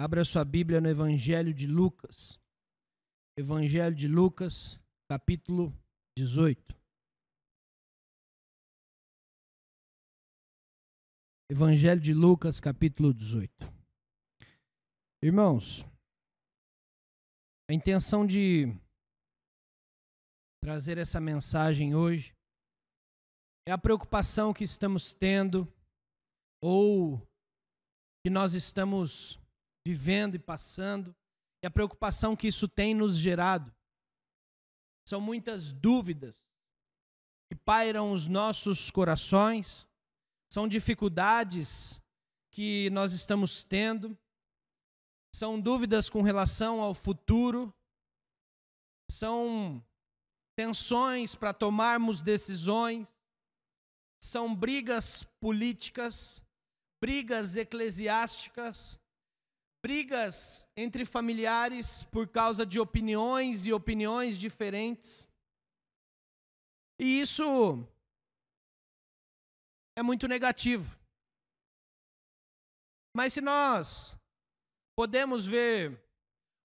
Abra sua Bíblia no Evangelho de Lucas. Evangelho de Lucas, capítulo 18. Evangelho de Lucas, capítulo 18. Irmãos, a intenção de trazer essa mensagem hoje é a preocupação que estamos tendo ou que nós estamos vivendo e passando, e a preocupação que isso tem nos gerado. São muitas dúvidas que pairam os nossos corações, são dificuldades que nós estamos tendo, são dúvidas com relação ao futuro, são tensões para tomarmos decisões, são brigas políticas, brigas eclesiásticas, brigas entre familiares por causa de opiniões e opiniões diferentes. E isso é muito negativo. Mas se nós podemos ver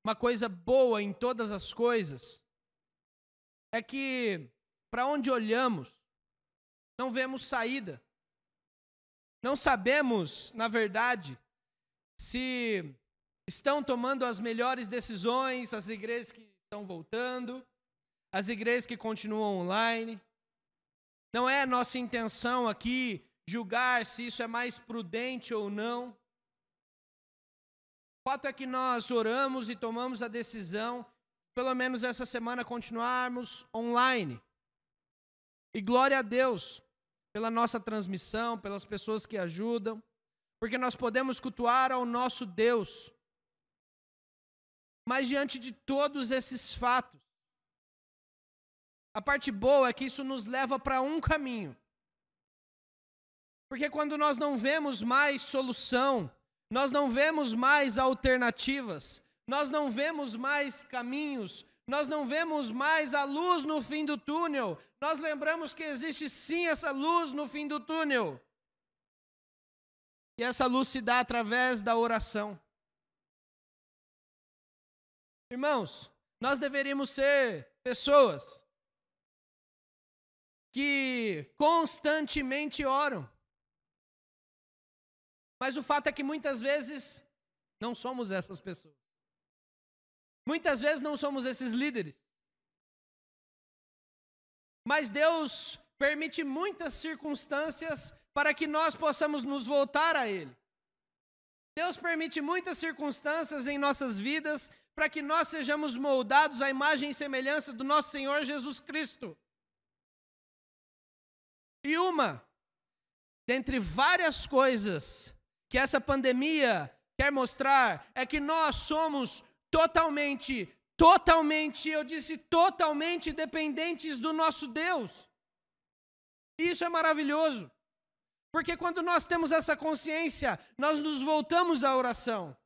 uma coisa boa em todas as coisas, é que para onde olhamos, não vemos saída. Não sabemos, na verdade, se estão tomando as melhores decisões, as igrejas que estão voltando, as igrejas que continuam online. Não é nossa intenção aqui julgar se isso é mais prudente ou não. O fato é que nós oramos e tomamos a decisão, pelo menos essa semana, continuarmos online. E glória a Deus pela nossa transmissão, pelas pessoas que ajudam, porque nós podemos cultuar ao nosso Deus. Mas diante de todos esses fatos, a parte boa é que isso nos leva para um caminho. Porque quando nós não vemos mais solução, nós não vemos mais alternativas, nós não vemos mais caminhos, nós não vemos mais a luz no fim do túnel, nós lembramos que existe sim essa luz no fim do túnel. E essa luz se dá através da oração. Irmãos, nós deveríamos ser pessoas que constantemente oram. Mas o fato é que muitas vezes não somos essas pessoas. Muitas vezes não somos esses líderes. Mas Deus permite muitas circunstâncias para que nós possamos nos voltar a Ele. Deus permite muitas circunstâncias em nossas vidas para que nós sejamos moldados à imagem e semelhança do nosso Senhor Jesus Cristo. E uma dentre várias coisas que essa pandemia quer mostrar é que nós somos totalmente, eu disse totalmente dependentes do nosso Deus. E isso é maravilhoso. Porque quando nós temos essa consciência, nós nos voltamos à oração.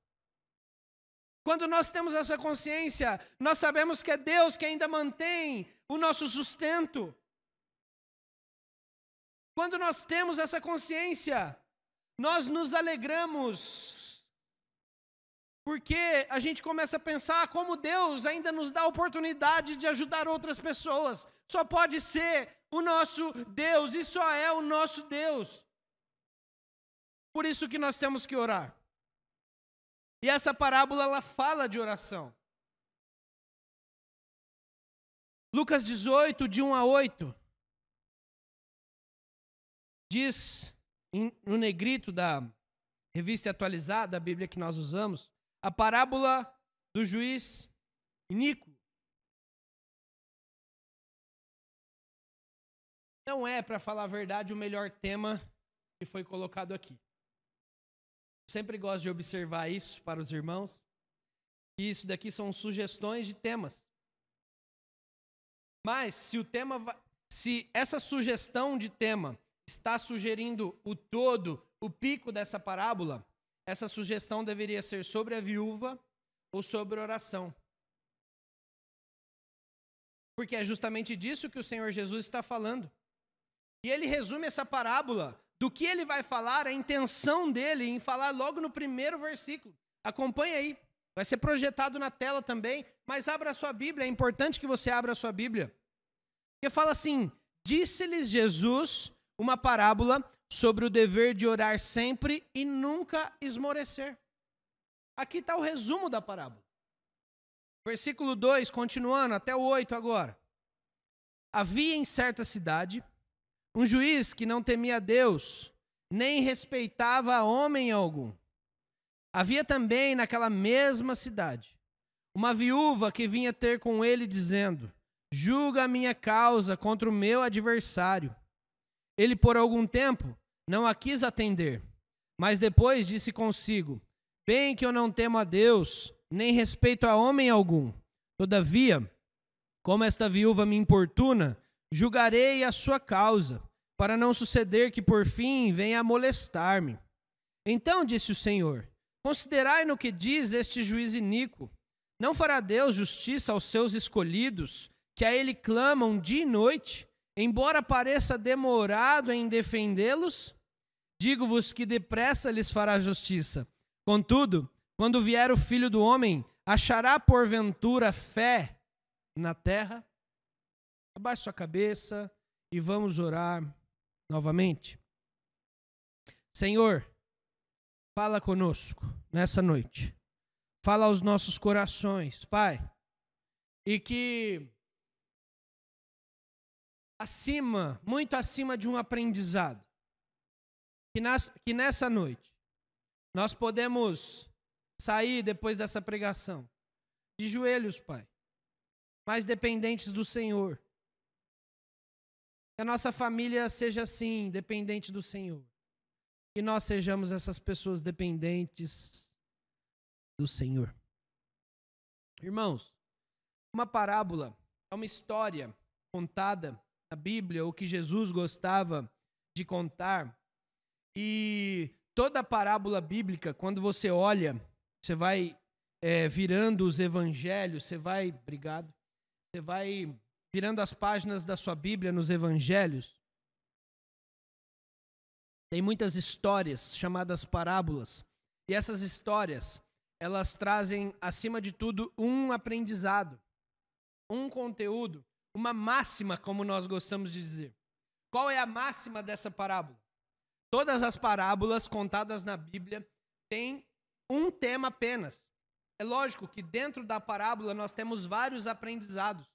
Quando nós temos essa consciência, nós sabemos que é Deus que ainda mantém o nosso sustento. Quando nós temos essa consciência, nós nos alegramos. Porque a gente começa a pensar como Deus ainda nos dá a oportunidade de ajudar outras pessoas. Só pode ser o nosso Deus e só é o nosso Deus. Por isso que nós temos que orar. E essa parábola, ela fala de oração. Lucas 18, de 1 a 8, diz, no negrito da revista atualizada, a Bíblia que nós usamos, a parábola do juiz iníquo. Não é, para falar a verdade, o melhor tema que foi colocado aqui. Sempre gosto de observar isso para os irmãos. E isso daqui são sugestões de temas. Mas se essa sugestão de tema está sugerindo o todo, o pico dessa parábola, essa sugestão deveria ser sobre a viúva ou sobre oração. Porque é justamente disso que o Senhor Jesus está falando. E ele resume essa parábola do que ele vai falar, a intenção dele em falar logo no primeiro versículo. Acompanhe aí. Vai ser projetado na tela também, mas abra a sua Bíblia, é importante que você abra a sua Bíblia. Porque fala assim: disse-lhes Jesus uma parábola sobre o dever de orar sempre e nunca esmorecer. Aqui está o resumo da parábola. Versículo 2, continuando, até o 8 agora. Havia em certa cidade um juiz que não temia Deus, nem respeitava homem algum. Havia também naquela mesma cidade uma viúva que vinha ter com ele dizendo: julga a minha causa contra o meu adversário. Ele por algum tempo não a quis atender, mas depois disse consigo: bem que eu não temo a Deus, nem respeito a homem algum. Todavia, como esta viúva me importuna, julgarei a sua causa, para não suceder que por fim venha a molestar-me. Então disse o Senhor: considerai no que diz este juiz iníquo. Não fará Deus justiça aos seus escolhidos, que a ele clamam dia e noite, embora pareça demorado em defendê-los? Digo-vos que depressa lhes fará justiça. Contudo, quando vier o Filho do Homem, achará porventura fé na terra? Abaixe sua cabeça e vamos orar novamente. Senhor, fala conosco nessa noite. Fala aos nossos corações, Pai. E que muito acima de um aprendizado, que nessa noite nós podemos sair depois dessa pregação de joelhos, Pai, mais dependentes do Senhor. Que a nossa família seja assim, dependente do Senhor. Que nós sejamos essas pessoas dependentes do Senhor. Irmãos, uma parábola é uma história contada na Bíblia, o que Jesus gostava de contar. E toda parábola bíblica, quando você olha, você vai virando os evangelhos, você vai virando as páginas da sua Bíblia nos evangelhos. Tem muitas histórias chamadas parábolas. E essas histórias, elas trazem, acima de tudo, um aprendizado, um conteúdo, uma máxima, como nós gostamos de dizer. Qual é a máxima dessa parábola? Todas as parábolas contadas na Bíblia têm um tema apenas. É lógico que dentro da parábola nós temos vários aprendizados.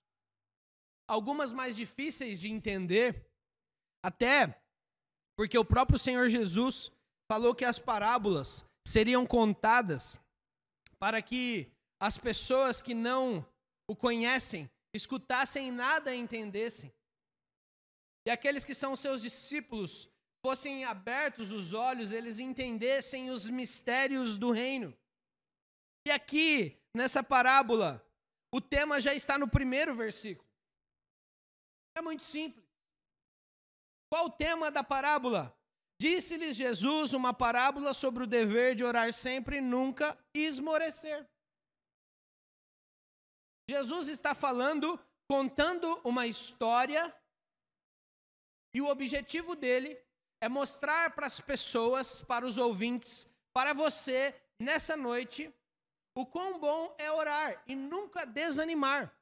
Algumas mais difíceis de entender, até porque o próprio Senhor Jesus falou que as parábolas seriam contadas para que as pessoas que não o conhecem escutassem nada e entendessem. E aqueles que são seus discípulos fossem abertos os olhos, eles entendessem os mistérios do reino. E aqui, nessa parábola, o tema já está no primeiro versículo. É muito simples. Qual o tema da parábola? Disse-lhes Jesus uma parábola sobre o dever de orar sempre e nunca esmorecer. Jesus está falando, contando uma história, e o objetivo dele é mostrar para as pessoas, para os ouvintes, para você, nessa noite, o quão bom é orar e nunca desanimar.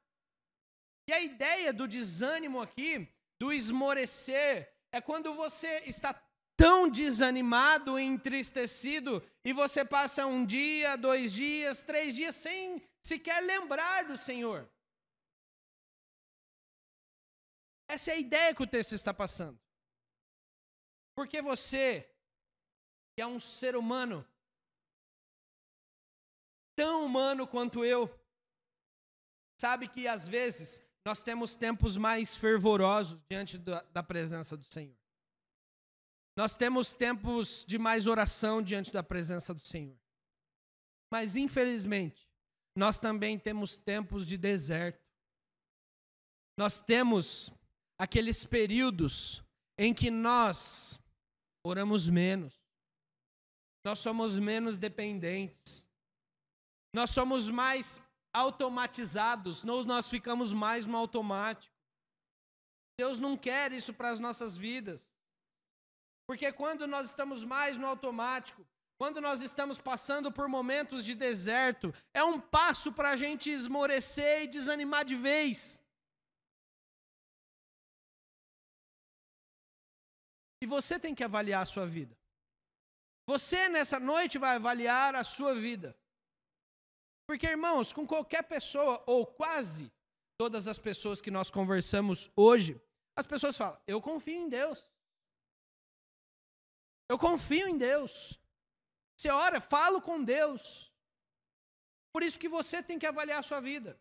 E a ideia do desânimo aqui, do esmorecer, é quando você está tão desanimado, entristecido, e você passa 1 dia, 2 dias, 3 dias sem sequer lembrar do Senhor. Essa é a ideia que o texto está passando. Porque você, que é um ser humano, tão humano quanto eu, sabe que às vezes nós temos tempos mais fervorosos diante da presença do Senhor. Nós temos tempos de mais oração diante da presença do Senhor. Mas infelizmente, nós também temos tempos de deserto. Nós temos aqueles períodos em que nós oramos menos. Nós somos menos dependentes. Nós somos mais automatizados, nós ficamos mais no automático. Deus não quer isso para as nossas vidas. Porque quando nós estamos mais no automático, quando nós estamos passando por momentos de deserto, é um passo para a gente esmorecer e desanimar de vez. E você tem que avaliar a sua vida. Você, nessa noite, vai avaliar a sua vida. Porque, irmãos, com qualquer pessoa, ou quase todas as pessoas que nós conversamos hoje, as pessoas falam, eu confio em Deus. Eu confio em Deus. Você ora, falo com Deus. Por isso que você tem que avaliar a sua vida.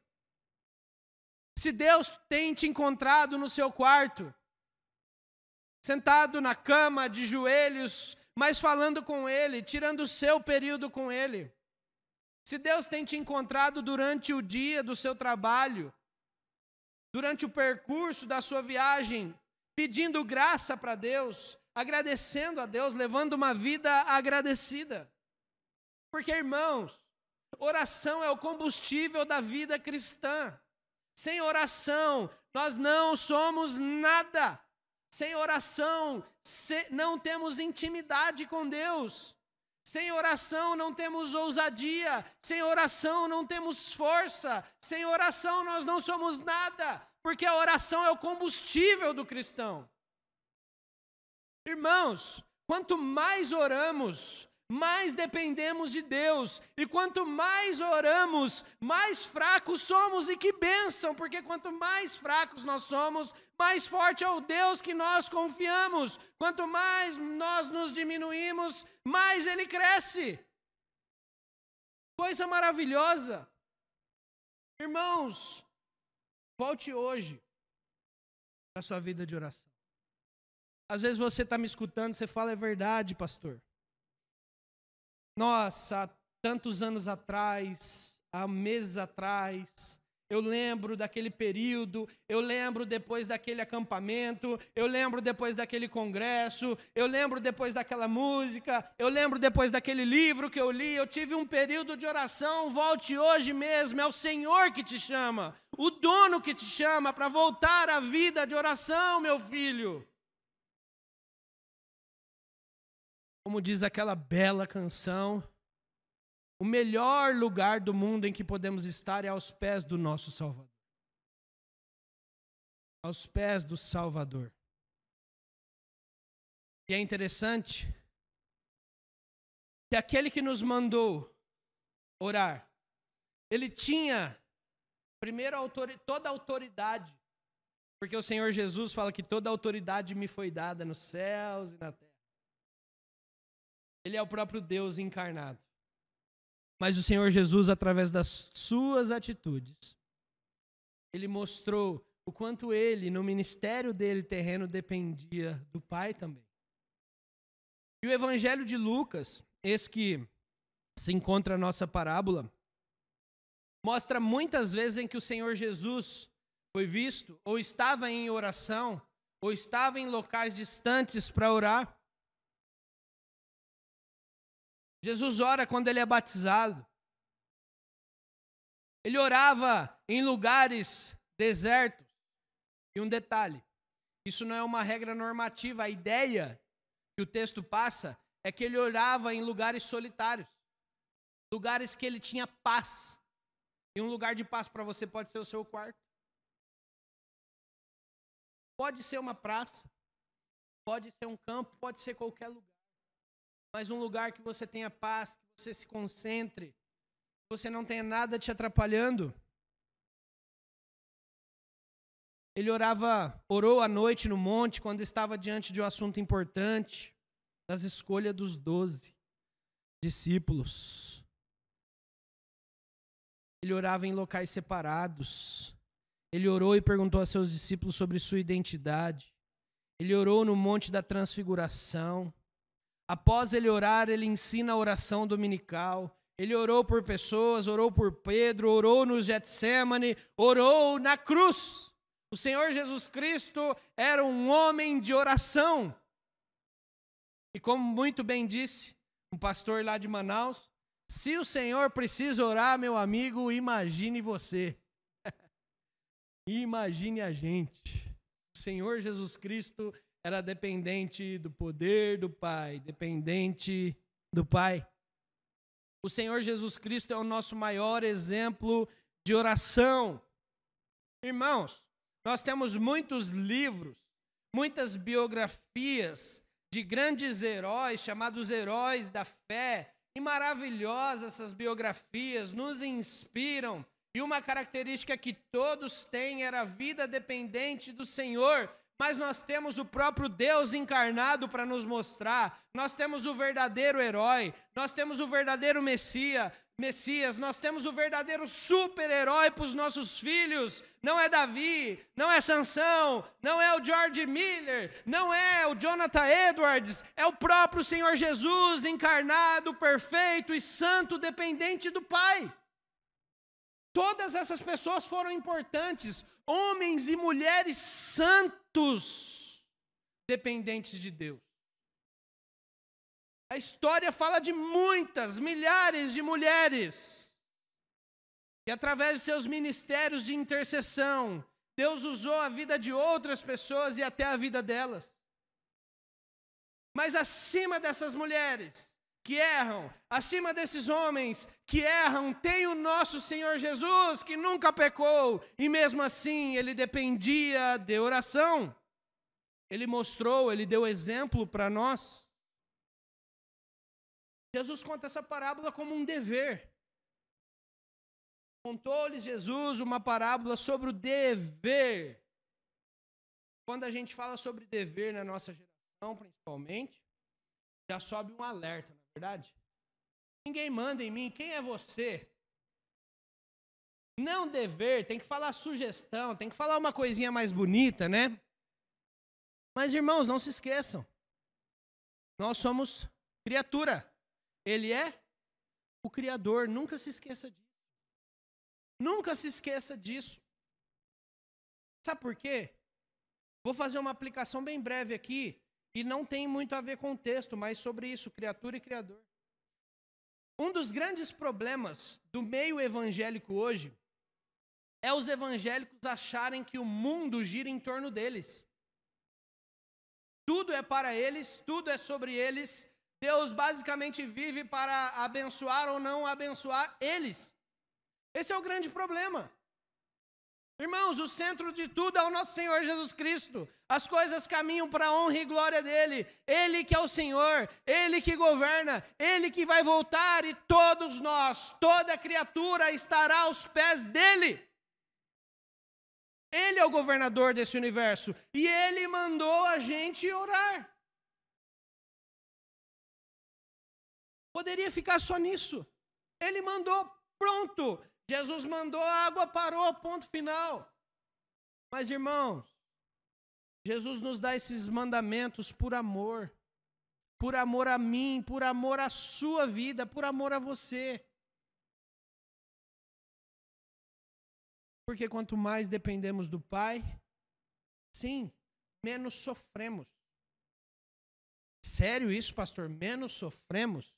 Se Deus tem te encontrado no seu quarto, sentado na cama, de joelhos, mas falando com Ele, tirando o seu período com Ele. Se Deus tem te encontrado durante o dia do seu trabalho, durante o percurso da sua viagem, pedindo graça para Deus, agradecendo a Deus, levando uma vida agradecida. Porque, irmãos, oração é o combustível da vida cristã. Sem oração, nós não somos nada. Sem oração, não temos intimidade com Deus. Sem oração, não temos ousadia. Sem oração, não temos força. Sem oração, nós não somos nada. Porque a oração é o combustível do cristão. Irmãos, quanto mais oramos, mais dependemos de Deus. E quanto mais oramos, mais fracos somos. E que bênção, porque quanto mais fracos nós somos, mais forte é o Deus que nós confiamos. Quanto mais nós nos diminuímos, mais Ele cresce. Coisa maravilhosa. Irmãos, volte hoje para a sua vida de oração. Às vezes você está me escutando, você fala, é verdade, pastor. Nossa, há tantos anos atrás, há meses atrás, eu lembro daquele período, eu lembro depois daquele acampamento, eu lembro depois daquele congresso, eu lembro depois daquela música, eu lembro depois daquele livro que eu li, eu tive um período de oração. Volte hoje mesmo, é o Senhor que te chama, o dono que te chama para voltar à vida de oração, meu filho. Como diz aquela bela canção, o melhor lugar do mundo em que podemos estar é aos pés do nosso Salvador. Aos pés do Salvador. E é interessante que aquele que nos mandou orar, ele tinha, primeiro, toda a autoridade, porque o Senhor Jesus fala que toda a autoridade me foi dada nos céus e na terra. Ele é o próprio Deus encarnado. Mas o Senhor Jesus, através das suas atitudes, Ele mostrou o quanto Ele, no ministério dele terreno, dependia do Pai também. E o Evangelho de Lucas, esse que se encontra na nossa parábola, mostra muitas vezes em que o Senhor Jesus foi visto, ou estava em oração, ou estava em locais distantes para orar. Jesus ora quando ele é batizado. Ele orava em lugares desertos. E um detalhe, isso não é uma regra normativa. A ideia que o texto passa é que ele orava em lugares solitários. Lugares que ele tinha paz. E um lugar de paz para você pode ser o seu quarto. Pode ser uma praça. Pode ser um campo. Pode ser qualquer lugar. Mas um lugar que você tenha paz, que você se concentre, que você não tenha nada te atrapalhando. Ele orou à noite no monte, quando estava diante de um assunto importante, das escolhas dos 12 discípulos. Ele orava em locais separados. Ele orou e perguntou a seus discípulos sobre sua identidade. Ele orou no Monte da Transfiguração. Após ele orar, ele ensina a oração dominical. Ele orou por pessoas, orou por Pedro, orou no Getsêmani, orou na cruz. O Senhor Jesus Cristo era um homem de oração. E como muito bem disse um pastor lá de Manaus, se o Senhor precisa orar, meu amigo, imagine você. Imagine a gente. O Senhor Jesus Cristo era dependente do poder do Pai, dependente do Pai. O Senhor Jesus Cristo é o nosso maior exemplo de oração. Irmãos, nós temos muitos livros, muitas biografias de grandes heróis, chamados heróis da fé, e maravilhosas essas biografias, nos inspiram. E uma característica que todos têm era a vida dependente do Senhor. Mas nós temos o próprio Deus encarnado para nos mostrar. Nós temos o verdadeiro herói, nós temos o verdadeiro Messias, nós temos o verdadeiro super-herói para os nossos filhos. Não é Davi, não é Sansão, não é o George Miller, não é o Jonathan Edwards, é o próprio Senhor Jesus encarnado, perfeito e santo, dependente do Pai. Todas essas pessoas foram importantes, homens e mulheres santos, dependentes de Deus. A história fala de muitas, milhares de mulheres, que através de seus ministérios de intercessão, Deus usou a vida de outras pessoas e até a vida delas. Mas acima dessas mulheres que erram, acima desses homens que erram, tem o nosso Senhor Jesus, que nunca pecou, e mesmo assim ele dependia de oração. Ele mostrou, ele deu exemplo para nós. Jesus conta essa parábola como um dever. Contou-lhes Jesus uma parábola sobre o dever. Quando a gente fala sobre dever na nossa geração, principalmente, já sobe um alerta, não é verdade? Ninguém manda em mim, quem é você? Não dever, tem que falar sugestão, tem que falar uma coisinha mais bonita, né? Mas, irmãos, não se esqueçam. Nós somos criatura. Ele é o Criador, nunca se esqueça disso. Nunca se esqueça disso. Sabe por quê? Vou fazer uma aplicação bem breve aqui, e não tem muito a ver com o texto, mas sobre isso, criatura e criador. Um dos grandes problemas do meio evangélico hoje é os evangélicos acharem que o mundo gira em torno deles. Tudo é para eles, tudo é sobre eles. Deus basicamente vive para abençoar ou não abençoar eles. Esse é o grande problema. Irmãos, o centro de tudo é o nosso Senhor Jesus Cristo. As coisas caminham para a honra e glória dEle. Ele que é o Senhor, Ele que governa, Ele que vai voltar e todos nós, toda criatura estará aos pés dEle. Ele é o governador desse universo e Ele mandou a gente orar. Poderia ficar só nisso. Ele mandou, pronto. Jesus mandou, a água parou, ponto final. Mas, irmãos, Jesus nos dá esses mandamentos por amor a mim, por amor à sua vida, por amor a você. Porque quanto mais dependemos do Pai, sim, menos sofremos. Sério isso, pastor? Menos sofremos?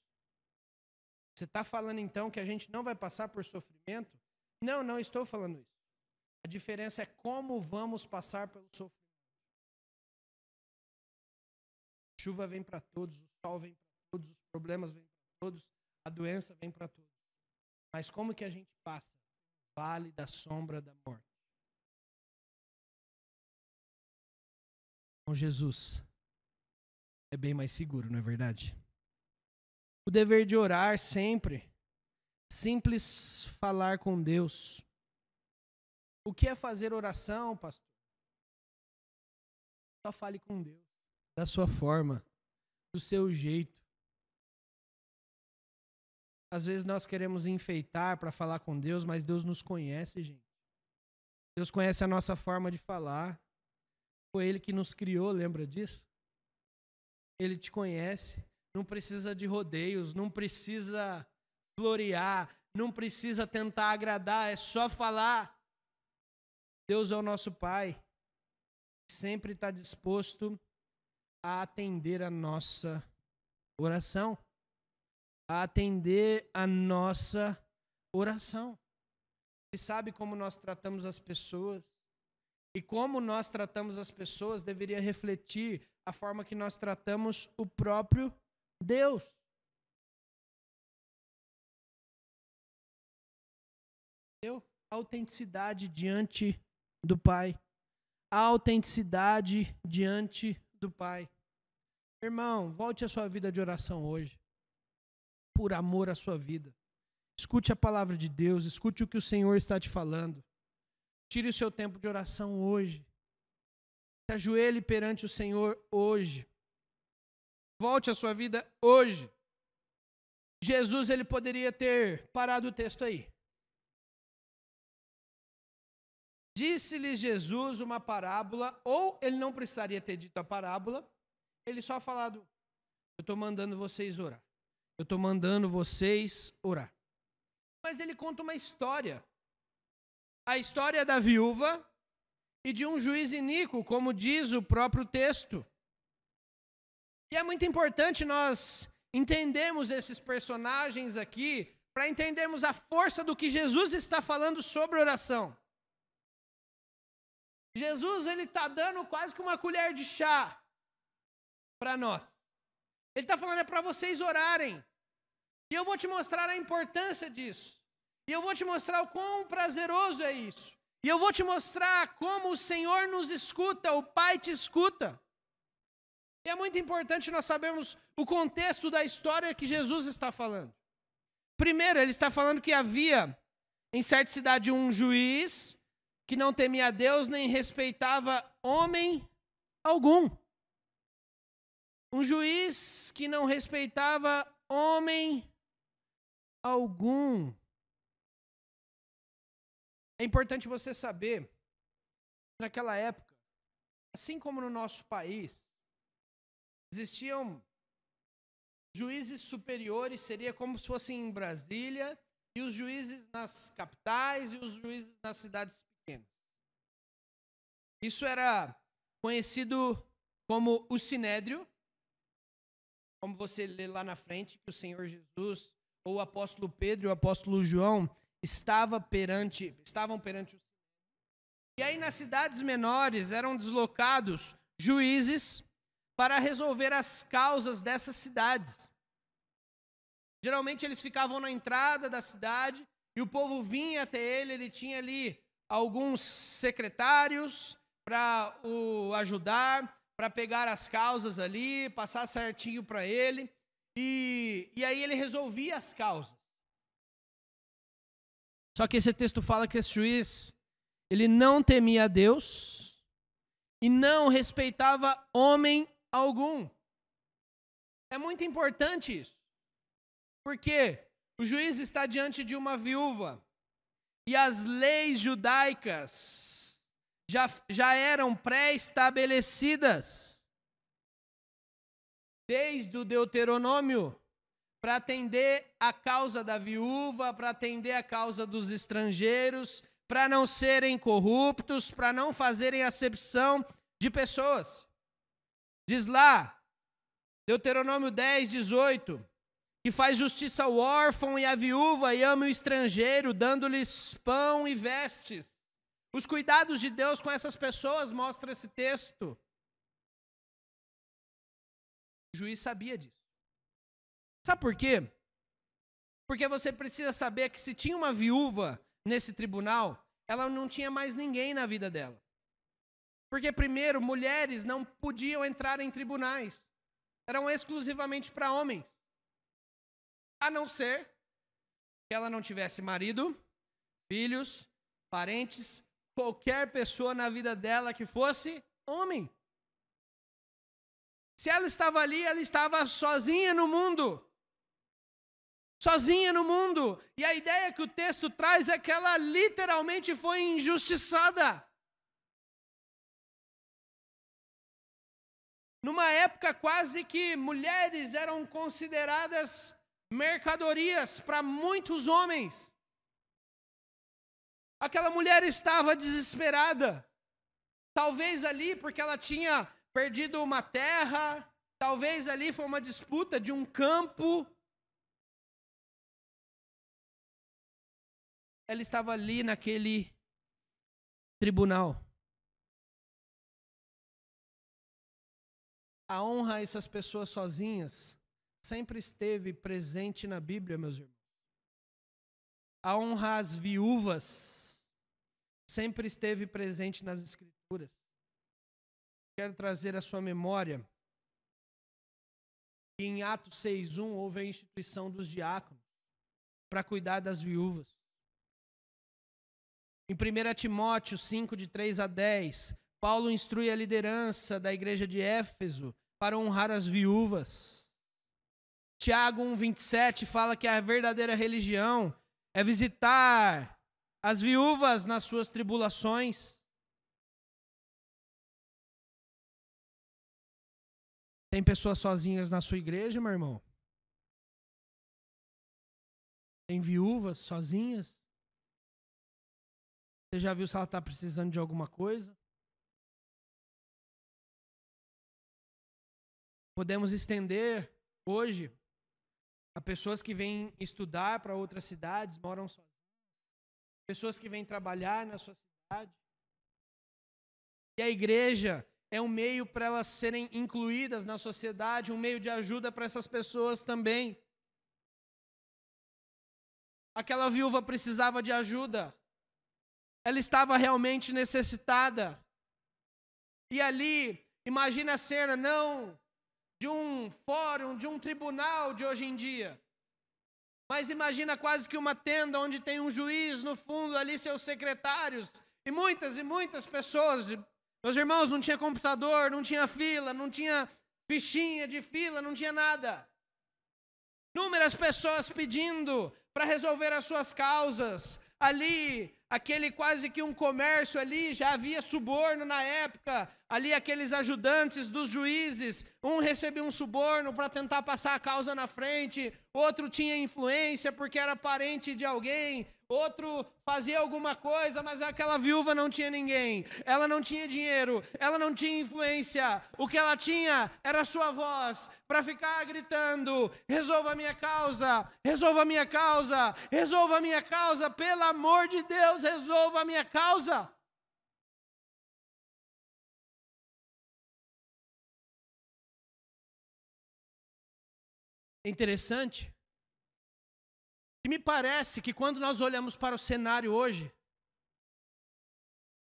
Você está falando então que a gente não vai passar por sofrimento? Não, não estou falando isso. A diferença é como vamos passar pelo sofrimento. A chuva vem para todos, o sol vem para todos, os problemas vêm para todos, a doença vem para todos. Mas como que a gente passa? Vale da sombra da morte. Com Jesus é bem mais seguro, não é verdade? O dever de orar sempre. Simples falar com Deus. O que é fazer oração, pastor? Só fale com Deus. Da sua forma. Do seu jeito. Às vezes nós queremos enfeitar para falar com Deus, mas Deus nos conhece, gente. Deus conhece a nossa forma de falar. Foi Ele que nos criou, lembra disso? Ele te conhece. Não precisa de rodeios, não precisa florear, não precisa tentar agradar, é só falar. Deus é o nosso Pai, sempre está disposto a atender a nossa oração, a atender a nossa oração. E sabe como nós tratamos as pessoas? E como nós tratamos as pessoas deveria refletir a forma que nós tratamos o próprio Deus. autenticidade diante do Pai. Autenticidade diante do Pai. Irmão, volte a sua vida de oração hoje. Por amor à sua vida. Escute a palavra de Deus, escute o que o Senhor está te falando. Tire o seu tempo de oração hoje. Se ajoelhe perante o Senhor hoje. Volte a sua vida hoje. Jesus, ele poderia ter parado o texto aí. Disse-lhes Jesus uma parábola, ou ele não precisaria ter dito a parábola, ele só falado, eu estou mandando vocês orar. Eu estou mandando vocês orar. Mas ele conta uma história. A história da viúva e de um juiz iníquo, como diz o próprio texto. E é muito importante nós entendermos esses personagens aqui, para entendermos a força do que Jesus está falando sobre oração. Jesus, ele está dando quase que uma colher de chá para nós. Ele está falando, é para vocês orarem. E eu vou te mostrar a importância disso. E eu vou te mostrar o quão prazeroso é isso. E eu vou te mostrar como o Senhor nos escuta, o Pai te escuta. E é muito importante nós sabermos o contexto da história que Jesus está falando. Primeiro, ele está falando que havia em certa cidade um juiz que não temia a Deus nem respeitava homem algum. Um juiz que não respeitava homem algum. É importante você saber, naquela época, assim como no nosso país, existiam juízes superiores, seria como se fossem em Brasília, e os juízes nas capitais e os juízes nas cidades pequenas. Isso era conhecido como o Sinédrio, como você lê lá na frente, que o Senhor Jesus, ou o apóstolo Pedro e o apóstolo João estavam perante o Sinédrio. E aí nas cidades menores eram deslocados juízes para resolver as causas dessas cidades. Geralmente eles ficavam na entrada da cidade e o povo vinha até ele tinha ali alguns secretários para o ajudar, para pegar as causas ali, passar certinho para ele, e aí ele resolvia as causas. Só que esse texto fala que esse juiz, ele não temia a Deus e não respeitava homem algum. É muito importante isso, porque o juiz está diante de uma viúva e as leis judaicas já eram pré-estabelecidas desde o Deuteronômio para atender a causa da viúva, para atender a causa dos estrangeiros, para não serem corruptos, para não fazerem acepção de pessoas. Diz lá, Deuteronômio 10, 18, que faz justiça ao órfão e à viúva e ama o estrangeiro, dando-lhes pão e vestes. Os cuidados de Deus com essas pessoas mostra esse texto. O juiz sabia disso. Sabe por quê? Porque você precisa saber que se tinha uma viúva nesse tribunal, ela não tinha mais ninguém na vida dela. Porque, primeiro, mulheres não podiam entrar em tribunais. Eram exclusivamente para homens. A não ser que ela não tivesse marido, filhos, parentes, qualquer pessoa na vida dela que fosse homem. Se ela estava ali, ela estava sozinha no mundo. Sozinha no mundo. E a ideia que o texto traz é que ela literalmente foi injustiçada. Numa época quase que mulheres eram consideradas mercadorias para muitos homens. Aquela mulher estava desesperada. Talvez ali porque ela tinha perdido uma terra, talvez ali foi uma disputa de um campo. Ela estava ali naquele tribunal. A honra a essas pessoas sozinhas sempre esteve presente na Bíblia, meus irmãos. A honra às viúvas sempre esteve presente nas Escrituras. Quero trazer à sua memória que em Atos 6:1 houve a instituição dos diáconos para cuidar das viúvas. Em 1 Timóteo 5, de 3 a 10, Paulo instrui a liderança da igreja de Éfeso para honrar as viúvas. Tiago 1:27 fala que a verdadeira religião é visitar as viúvas nas suas tribulações. Tem pessoas sozinhas na sua igreja, meu irmão? Tem viúvas sozinhas? Você já viu se ela está precisando de alguma coisa? Podemos estender hoje a pessoas que vêm estudar para outras cidades, moram sozinhas. Pessoas que vêm trabalhar na sua cidade. E a igreja é um meio para elas serem incluídas na sociedade, um meio de ajuda para essas pessoas também. Aquela viúva precisava de ajuda. Ela estava realmente necessitada. E ali, imagina a cena, não de um fórum, de um tribunal de hoje em dia. Mas imagina quase que uma tenda onde tem um juiz, no fundo ali seus secretários, e muitas pessoas. Meus irmãos, não tinha computador, não tinha fila, não tinha fichinha de fila, não tinha nada. Inúmeras pessoas pedindo para resolver as suas causas. Ali, aquele quase que um comércio ali, já havia suborno na época. Ali aqueles ajudantes dos juízes, um recebia um suborno para tentar passar a causa na frente, outro tinha influência porque era parente de alguém, outro fazia alguma coisa, mas aquela viúva não tinha ninguém. Ela não tinha dinheiro, ela não tinha influência. O que ela tinha era a sua voz para ficar gritando: resolva a minha causa, resolva a minha causa, resolva a minha causa, pelo amor de Deus, resolva a minha causa. É interessante. E me parece que quando nós olhamos para o cenário hoje,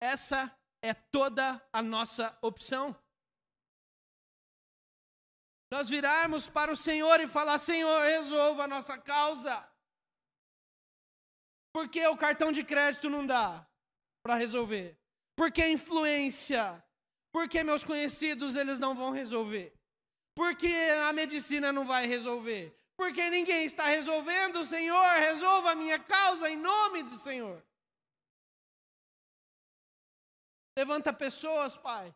essa é toda a nossa opção. Nós virarmos para o Senhor e falar: Senhor, resolva a nossa causa. Por que o cartão de crédito não dá para resolver? Por que influência? Por que meus conhecidos eles não vão resolver? Por que a medicina não vai resolver? Porque ninguém está resolvendo. Senhor, resolva a minha causa em nome do Senhor. Levanta pessoas, Pai,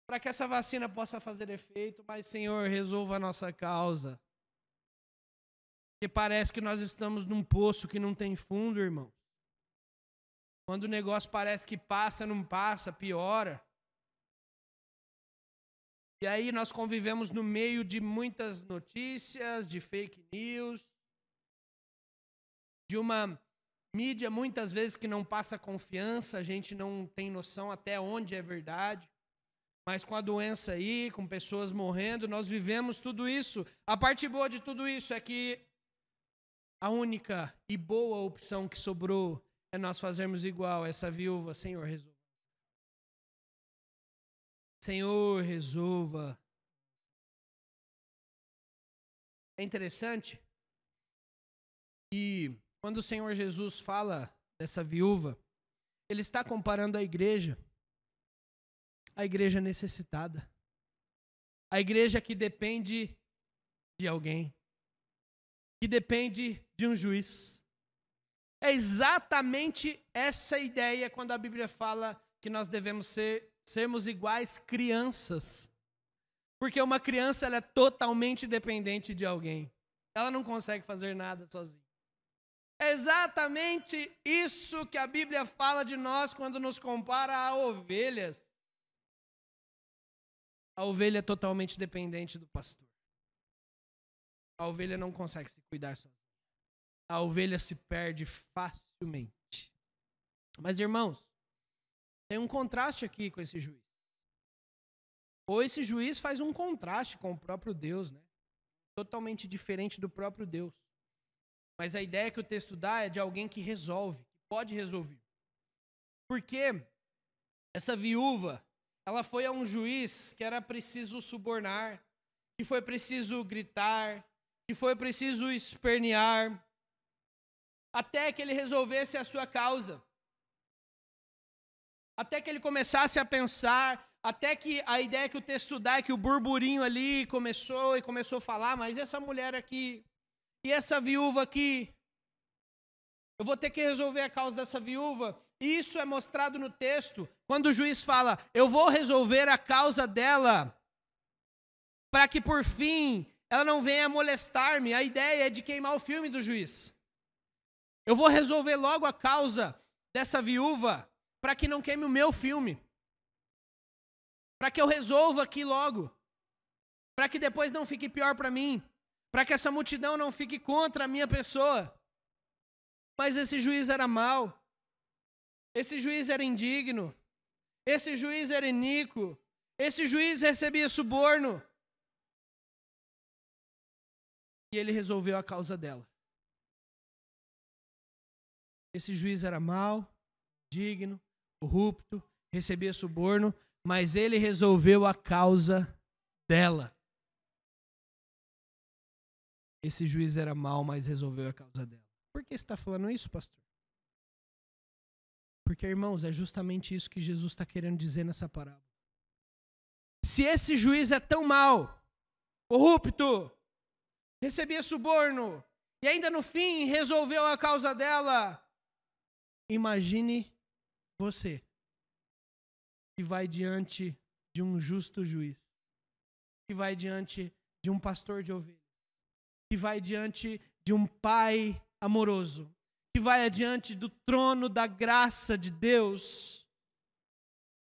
para que essa vacina possa fazer efeito, mas, Senhor, resolva a nossa causa. Porque parece que nós estamos num poço que não tem fundo, irmão. Quando o negócio parece que passa, não passa, piora. E aí nós convivemos no meio de muitas notícias, de fake news, de uma mídia muitas vezes que não passa confiança, a gente não tem noção até onde é verdade. Mas com a doença aí, com pessoas morrendo, nós vivemos tudo isso. A parte boa de tudo isso é que a única e boa opção que sobrou é nós fazermos igual essa viúva. Senhor, resolva. Senhor, resolva. É interessante que quando o Senhor Jesus fala dessa viúva, Ele está comparando a igreja necessitada, a igreja que depende de alguém, que depende de um juiz. É exatamente essa ideia quando a Bíblia fala que nós devemos sermos iguais crianças. Porque uma criança ela é totalmente dependente de alguém. Ela não consegue fazer nada sozinha. É exatamente isso que a Bíblia fala de nós quando nos compara a ovelhas. A ovelha é totalmente dependente do pastor. A ovelha não consegue se cuidar sozinha. A ovelha se perde facilmente. Mas, irmãos, tem um contraste aqui com esse juiz. Ou esse juiz faz um contraste com o próprio Deus, né? Totalmente diferente do próprio Deus. Mas a ideia que o texto dá é de alguém que resolve, que pode resolver. Porque essa viúva, ela foi a um juiz que era preciso subornar, que foi preciso gritar, que foi preciso espernear, até que ele resolvesse a sua causa. Até que ele começasse a pensar, até que a ideia que o texto dá é que o burburinho ali começou a falar, mas essa mulher aqui, e essa viúva aqui, eu vou ter que resolver a causa dessa viúva. E isso é mostrado no texto, quando o juiz fala, eu vou resolver a causa dela, para que por fim ela não venha molestar-me. A ideia é de queimar o filme do juiz. Eu vou resolver logo a causa dessa viúva, para que não queime o meu filme. Para que eu resolva aqui logo. Para que depois não fique pior para mim. Para que essa multidão não fique contra a minha pessoa. Mas esse juiz era mau. Esse juiz era indigno. Esse juiz era iníquo. Esse juiz recebia suborno. E ele resolveu a causa dela. Esse juiz era mau, indigno, corrupto, recebia suborno, mas ele resolveu a causa dela. Esse juiz era mau, mas resolveu a causa dela. Por que você está falando isso, pastor? Porque, irmãos, é justamente isso que Jesus está querendo dizer nessa parábola. Se esse juiz é tão mau, corrupto, recebia suborno, e ainda no fim resolveu a causa dela, imagine você, que vai diante de um justo juiz, que vai diante de um pastor de ovelhas, que vai diante de um pai amoroso, que vai adiante do trono da graça de Deus.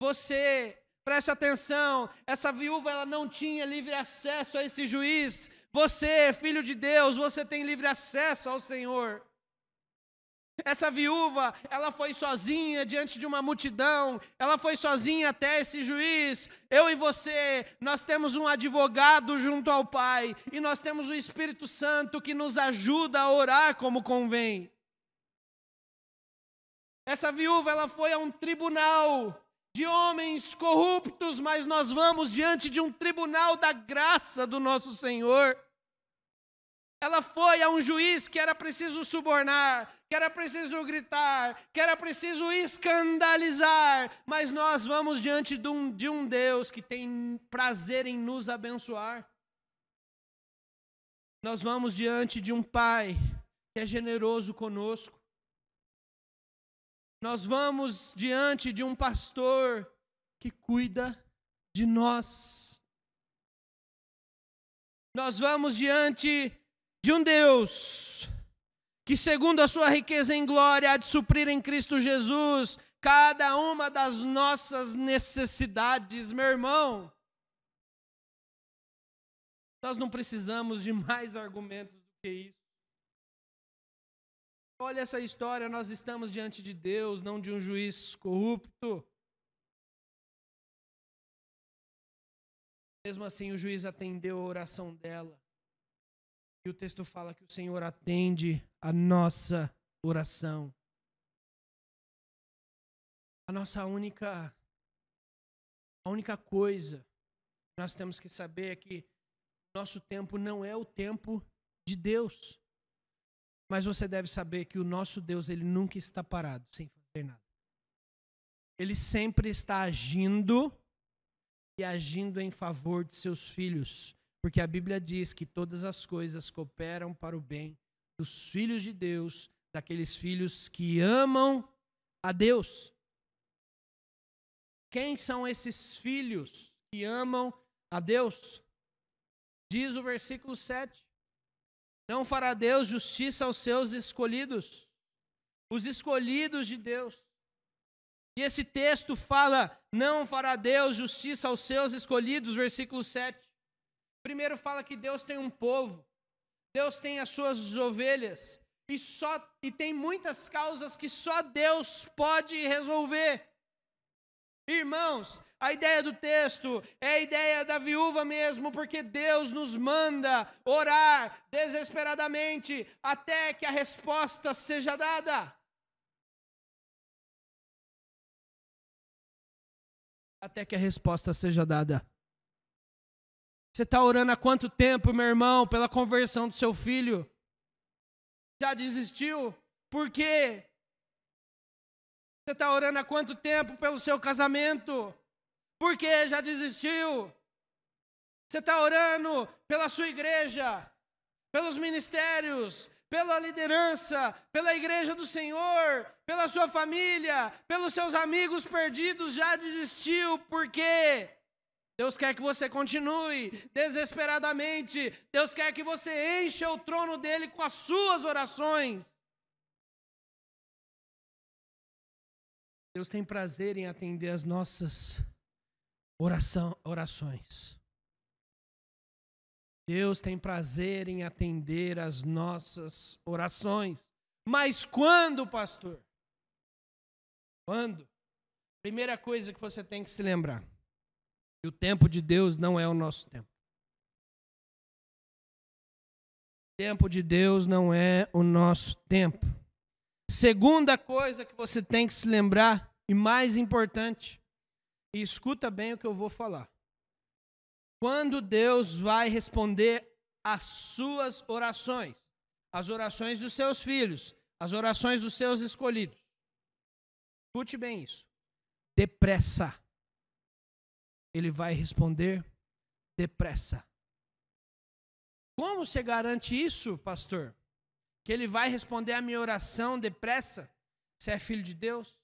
Você, preste atenção, essa viúva ela não tinha livre acesso a esse juiz. Você, filho de Deus, você tem livre acesso ao Senhor. Essa viúva, ela foi sozinha diante de uma multidão, ela foi sozinha até esse juiz. Eu e você, nós temos um advogado junto ao Pai, e nós temos o Espírito Santo que nos ajuda a orar como convém. Essa viúva, ela foi a um tribunal de homens corruptos, mas nós vamos diante de um tribunal da graça do nosso Senhor. Ela foi a um juiz que era preciso subornar, que era preciso gritar, que era preciso escandalizar, mas nós vamos diante de um Deus que tem prazer em nos abençoar. Nós vamos diante de um Pai que é generoso conosco. Nós vamos diante de um pastor que cuida de nós. Nós vamos diante de um Deus que, segundo a sua riqueza em glória, há de suprir em Cristo Jesus cada uma das nossas necessidades, meu irmão. Nós não precisamos de mais argumentos do que isso. Olha essa história, nós estamos diante de Deus, não de um juiz corrupto. Mesmo assim, o juiz atendeu a oração dela. E o texto fala que o Senhor atende a nossa oração. A única coisa que nós temos que saber é que nosso tempo não é o tempo de Deus. Mas você deve saber que o nosso Deus, ele nunca está parado, sem fazer nada. Ele sempre está agindo e agindo em favor de seus filhos. Porque a Bíblia diz que todas as coisas cooperam para o bem dos filhos de Deus, daqueles filhos que amam a Deus. Quem são esses filhos que amam a Deus? Diz o versículo 7. Não fará Deus justiça aos seus escolhidos, os escolhidos de Deus. E esse texto fala, não fará Deus justiça aos seus escolhidos, versículo 7. Primeiro fala que Deus tem um povo, Deus tem as suas ovelhas, e tem muitas causas que só Deus pode resolver. Irmãos, a ideia do texto é a ideia da viúva mesmo, porque Deus nos manda orar desesperadamente até que a resposta seja dada. até que a resposta seja dada. Você está orando há quanto tempo, meu irmão, pela conversão do seu filho? Já desistiu? Por quê? Você está orando há quanto tempo pelo seu casamento? Por quê? Já desistiu? Você está orando pela sua igreja, pelos ministérios, pela liderança, pela igreja do Senhor, pela sua família, pelos seus amigos perdidos, já desistiu? Por quê? Deus quer que você continue desesperadamente. Deus quer que você encha o trono dele com as suas orações. Deus tem prazer em atender as nossas orações. Deus tem prazer em atender as nossas orações. Mas quando, pastor? Quando? Primeira coisa que você tem que se lembrar: que o tempo de Deus não é o nosso tempo. O tempo de Deus não é o nosso tempo. Segunda coisa que você tem que se lembrar, e mais importante, e escuta bem o que eu vou falar. Quando Deus vai responder às suas orações, as orações dos seus filhos, as orações dos seus escolhidos. Escute bem isso. Depressa. Ele vai responder depressa. Como você garante isso, pastor? Que ele vai responder a minha oração depressa? Você é filho de Deus?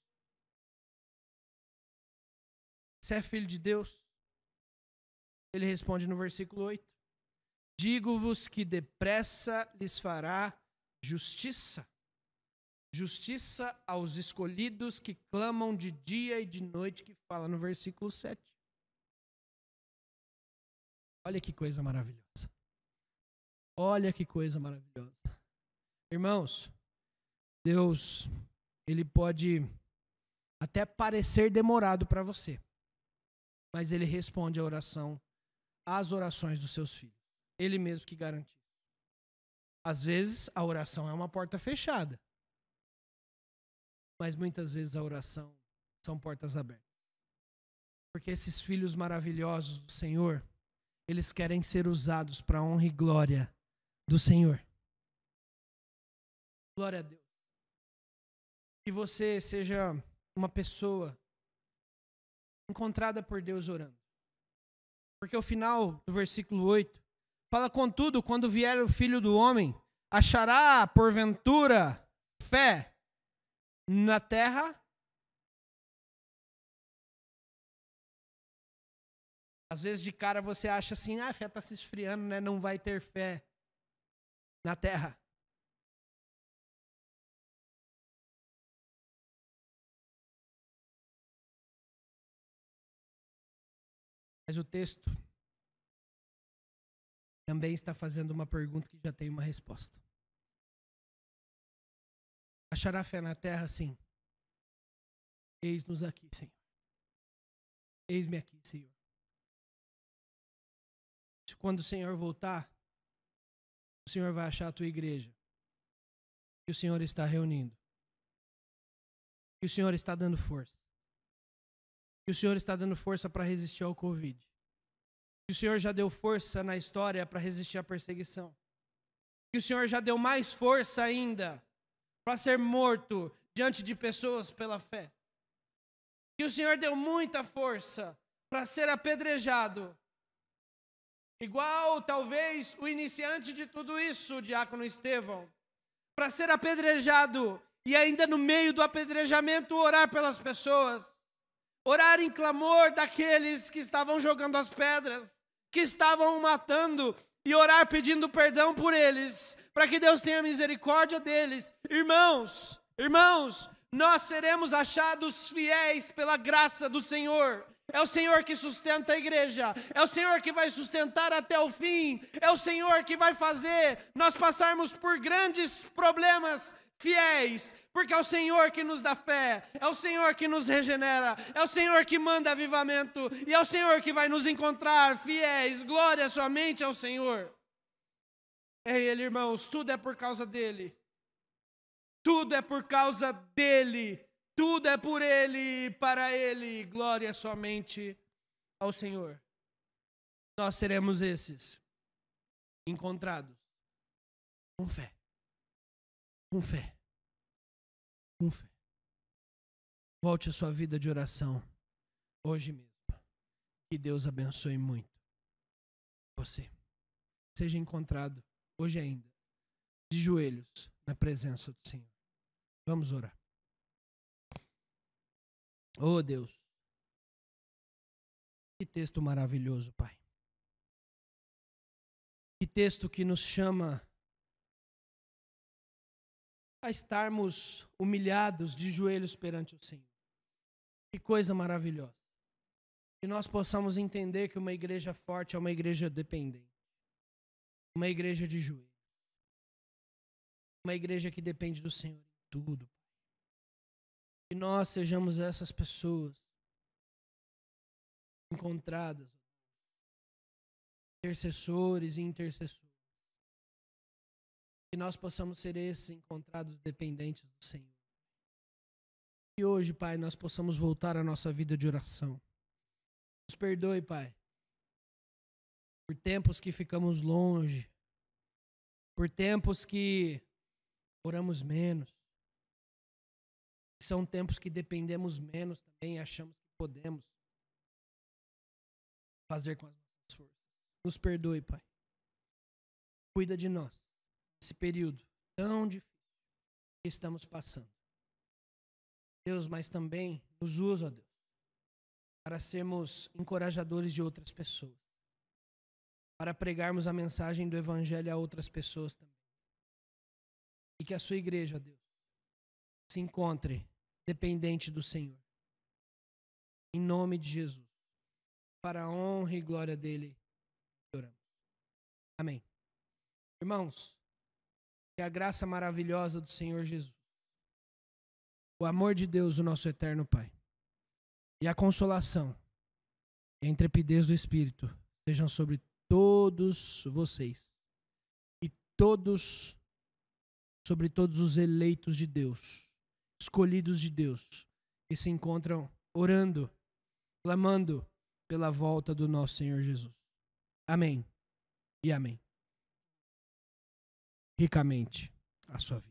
Você é filho de Deus? Ele responde no versículo 8. Digo-vos que depressa lhes fará justiça. Justiça aos escolhidos que clamam de dia e de noite, que fala no versículo 7. Olha que coisa maravilhosa. Olha que coisa maravilhosa. Irmãos, Deus, ele pode até parecer demorado para você, mas ele responde às orações dos seus filhos. Ele mesmo que garante. Às vezes a oração é uma porta fechada, mas muitas vezes a oração são portas abertas. Porque esses filhos maravilhosos do Senhor, eles querem ser usados para a honra e glória do Senhor. Glória a Deus. Que você seja uma pessoa encontrada por Deus orando. Porque o final do versículo 8 fala: contudo, quando vier o Filho do Homem, achará, porventura, fé na terra? Às vezes de cara você acha assim: a fé está se esfriando, né? Não vai ter fé na terra. Mas o texto também está fazendo uma pergunta que já tem uma resposta. Achará fé na terra? Sim. Eis-nos aqui, Senhor. Eis-me aqui, Senhor. Quando o Senhor voltar, o Senhor vai achar a tua igreja. E o Senhor está reunindo. E o Senhor está dando força. E o Senhor está dando força para resistir ao Covid. E o Senhor já deu força na história para resistir à perseguição. E o Senhor já deu mais força ainda para ser morto diante de pessoas pela fé. E o Senhor deu muita força para ser apedrejado. Igual, talvez, o iniciante de tudo isso, o diácono Estevão. Para ser apedrejado e ainda no meio do apedrejamento orar pelas pessoas. Orar em clamor daqueles que estavam jogando as pedras, que estavam o matando, e orar pedindo perdão por eles, para que Deus tenha misericórdia deles. Irmãos, nós seremos achados fiéis pela graça do Senhor. É o Senhor que sustenta a igreja, é o Senhor que vai sustentar até o fim, é o Senhor que vai fazer nós passarmos por grandes problemas fiéis, porque é o Senhor que nos dá fé, é o Senhor que nos regenera, é o Senhor que manda avivamento, e é o Senhor que vai nos encontrar fiéis. Glória somente ao Senhor. É Ele, irmãos, tudo é por causa dele. Tudo é por causa dele. tudo é por Ele, para Ele, glória somente ao Senhor. Nós seremos esses encontrados com fé, com fé, com fé. Volte a sua vida de oração hoje mesmo. Que Deus abençoe muito você. Seja encontrado hoje ainda, de joelhos, na presença do Senhor. Vamos orar. Oh Deus, que texto maravilhoso, Pai. Que texto que nos chama a estarmos humilhados de joelhos perante o Senhor. Que coisa maravilhosa. Que nós possamos entender que uma igreja forte é uma igreja dependente. Uma igreja de joelhos. Uma igreja que depende do Senhor em tudo. Que nós sejamos essas pessoas encontradas, intercessores e intercessoras. Que nós possamos ser esses encontrados dependentes do Senhor. Que hoje, Pai, nós possamos voltar à nossa vida de oração. Nos perdoe, Pai, por tempos que ficamos longe, por tempos que oramos menos. São tempos que dependemos menos também, achamos que podemos fazer com as nossas forças. Nos perdoe, Pai. Cuida de nós, nesse período tão difícil que estamos passando. Deus, mas também nos usa, ó Deus, para sermos encorajadores de outras pessoas, para pregarmos a mensagem do Evangelho a outras pessoas também. E que a sua igreja, ó Deus, se encontre dependente do Senhor. Em nome de Jesus. Para a honra e glória dele, oramos. Amém. Irmãos, que a graça maravilhosa do Senhor Jesus, o amor de Deus, o nosso eterno Pai, e a consolação e a intrepidez do Espírito sejam sobre todos vocês e sobre todos os eleitos de Deus, escolhidos de Deus, que se encontram orando, clamando pela volta do nosso Senhor Jesus. Amém e amém. Ricamente a sua vida.